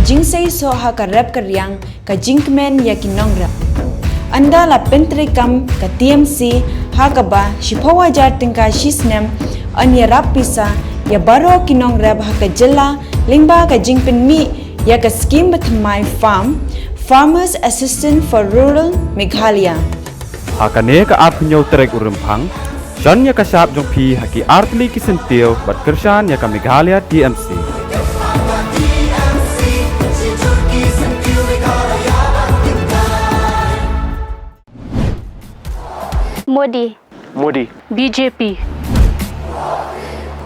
jing say so ha ka rap ka riang ka jingmen ya kinong rap anda la pentre kam ka TMC ha ka ba shipawa jar tingka shisnem anya rap pisa ya baro kinong rap ha ka jilla lingba ka jingpen mi ya ka scheme with my farm Farmers Assistant for Rural Meghalaya Hakane ka apnyo terek urempang John ya kasap jong pi haki artli kisentil bat kershan ya ka Meghalaya TMC Modi. BJP.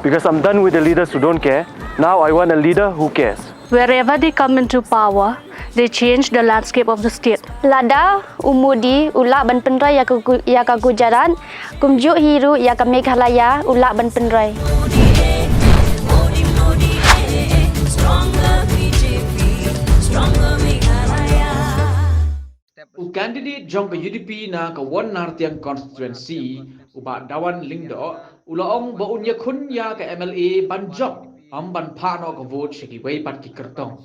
Because I'm done with the leaders who don't care. Now I want a leader who cares. Wherever they come into power, they change the landscape of the state. Lada, Umudi, Ulak Ban Penrai ya ka Gujarat, Kumjuk Hiru ya ka Meghalaya, Ulak Ban Penrai. Candidate jong ke UDP na ke Wan Nartiang constituency uba dawan lingdo ulaong ba unya khun ya ke MLA banjok ban pha no ke vote shiki wei pat ki kertong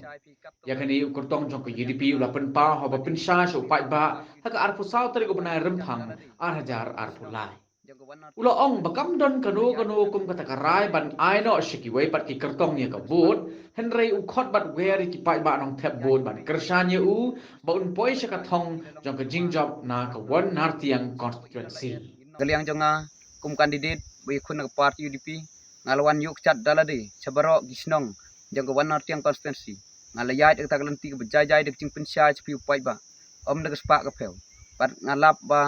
ya kani kertong jong ke UDP ula pen pa ho ba pen sha shu pai ba ha ka arpu sau tari ko banai rempang hajar arpu lai ulaong bakam don kanu kum kata karai ban ai no shiki wei pat ki kertong ya ke vote henrei u khot bat wer ki pai ba nong thep vote ban kershan ye u ba un poi shaka thong jong ke jingjob na ke Wan Nartiang constituency Galiang jonga kum kandidat wi khun ke parti UDP ngalawan yuk chat dalade sabaro gisnong jong ke Wan Nartiang constituency ngalayat ek taglenti ke bejajai dek jing pensya cepi upai ba om dek spak ke pel pat ngalap ba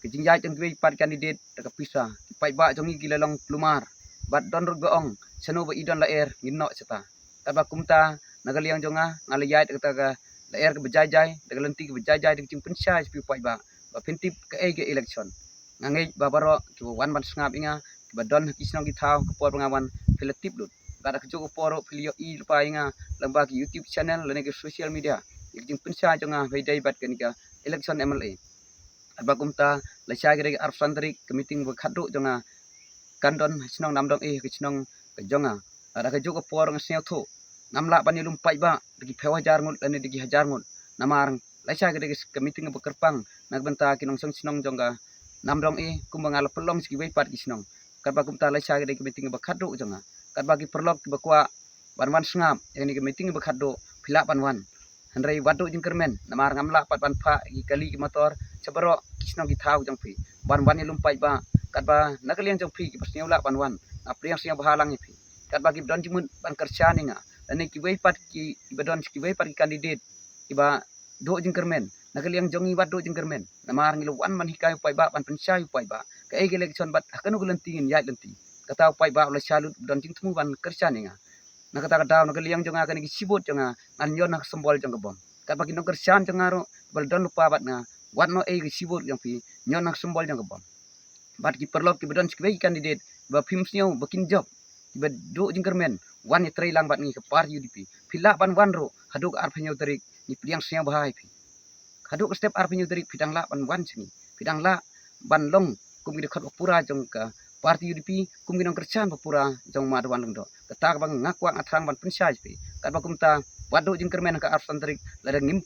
ke jingjai jeng wi pat kandidat dek pisa pai ba jongi gilalong plumar bat don rut goong seno ba idon la air nginno seta taba kumta nagaliang jonga ngalayat ek taga la air ke bejajai dek lenti ke bejajai dek jing pensya cepi upai ba pentip ke ege election ngangai babaro ki wan ban sngap inga ba don kisnong ki thau ke por ngawan filetip lut kada ke jogo poro filio i lupa inga lamba ki YouTube channel lene ke social media jing pensya jonga veidai bat kenika election MLA ba kumta la sha gere arfsandri ke meeting ba khadro jonga kandon snong namdong ke snong ke jonga ada ke jogo por ngasneu tho namla bani lumpai ba di phewa jar ngut lene di hajar ngut namarang la sha gere ke meeting ba kerpang nagbenta kinong song snong jonga namdong kumbangal pelong ski wei pat kisnong karba kumta la sha gere ke meeting ba khadro jonga karba ki perlok ki bakwa banwan sngap yang ni ke meeting ba khadro phila banwan hanrei wadu jingkermen namar ngamla pat ban pha ki kali ki motor sabaro kisnong ki thau jong phi banwan ni lumpai ba karba nakalian jong phi ki pasneu la banwan apriang siang bahalang ni phi karba ki don jimun ban kerja ninga lani ki wei pat ki badon ki wei pat ki kandidat ki ba do jingkermen nakaliang jongi wadu jingkermen namar ngilu wan man hikai upai ba ban pensai upai ba ke ege election bat akanu gelentingin ya lenti kata upai ba ola salut don jing temu ban kerja ninga nakata kata nakaliang jonga kan ki sibut jonga an yon nak sembol jong bom kat bagi no kerjaan jonga ro bal don lupa bat nga wat no ege sibut jong pi nyon nak sembol jong bom bat ki perlok ki badon ki kandidat ba pimsnyo bakin job ki ba do jingkermen wan ni trai lang bat ni ke par UDP pila ban wan ro haduk ar phenyo tarik ni priang siang bahai pi haduk step ar phenyo tarik pidang la ban wan sini pidang la ban long kum gi khat pura jong ka parti UDP kum ginong kerjaan pura jong madwan lengdo ketak bang ngakwa athang ban pensya pi kat ba kumta wadu jingkermen ka arsan tarik la ngim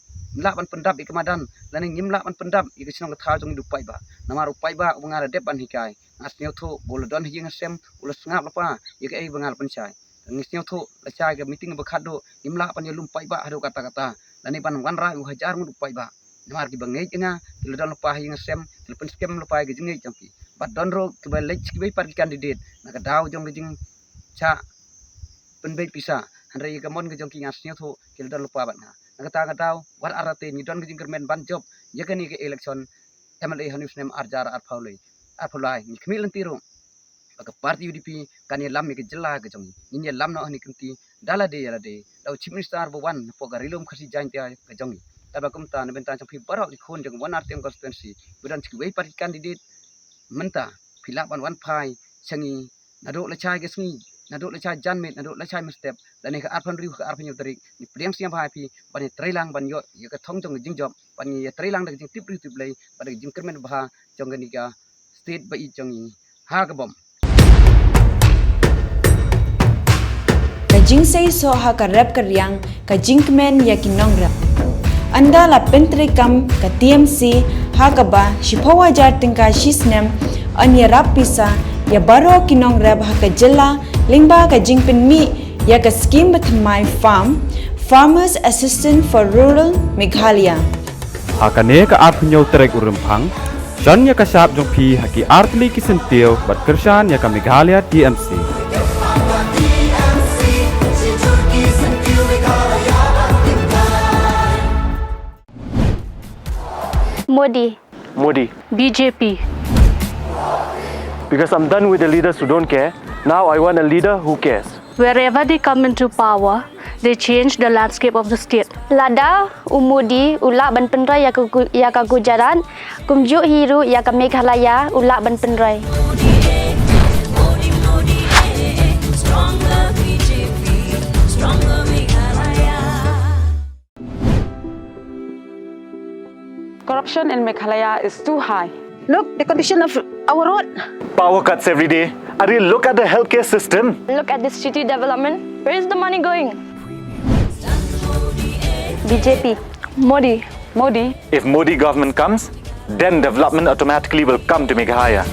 la ban pendap ikamadan la ngim la ban pendap ikisnong ka jong dupai ba namar upai ba bangara dep ban hikai asneu tho bol don hi ngasem ulas ngap lapa yek ai bangal pensya ngisneu tho la cha ga meeting ba khado imla pan yelum pai ba hado kata-kata la ni ban wan ra u hajar ngut upai ba namar ki bangai jenga le don lapa hi ngasem le pen skem lapa ga jengai jampi bat don ro ki ba lech ki bai par kandidat na ka daw jong jing cha pen bai pisa hanre ga mon ga jong ki ngasneu tho ki don lapa bat na ka daw war arate ni don ga jing kermen ban job yakani ke election MLA hanus nem arjar ar phulai ni khmil tiro ka parti UDP kan ye lam ke jela ga jong ni ye lam no ni kunti dala de daw chief minister bo wan po ga rilum khasi jain tia ga jong ta ba kumta ne benta jong phi barok di khon jong Wan Nartiang constituency budan ki wei parti candidate menta phila ban wan phai sangi nado la chai ga sngi nado la chai janmet nado la chai mistep dan ne ka arphan riu ka arphan tarik ni priang siam bhai phi ban trailang ban yo ye ka thong jong jing job ban ye trailang da jing tip ri tip lei ban jing kermen bha jong ni ka state ba i jong ha ka bom ka jingsei so ha ka rap karyang ka jinkmen ya kinongra. Anda la pentre kam ka TMC ha ka ba shipawa jar tingka shisnem anya rap pisa ya baro kinong rap ha ka jela lingba ka jingpen mi ya ka scheme my farm Farmers Assistant for Rural Meghalaya. Hakane ka apnyo terek urempang, John ya kasap jong pi haki artli kisentil bat kershan ya ka Meghalaya TMC. Modi. Modi. BJP. Because I'm done with the leaders who don't care. Now I want a leader who cares. Wherever they come into power, they change the landscape of the state. Lada, Modi, ulak ban penrai ya ka Gujarat, kumjuk hiru ya ka Meghalaya, ulak ban penrai. Corruption in Meghalaya is too high. Look, the condition of our road. Power cuts every day. Are you look at the healthcare system? Look at this city development. Where is the money going? BJP. Modi. Modi. If Modi government comes, then development automatically will come to Meghalaya.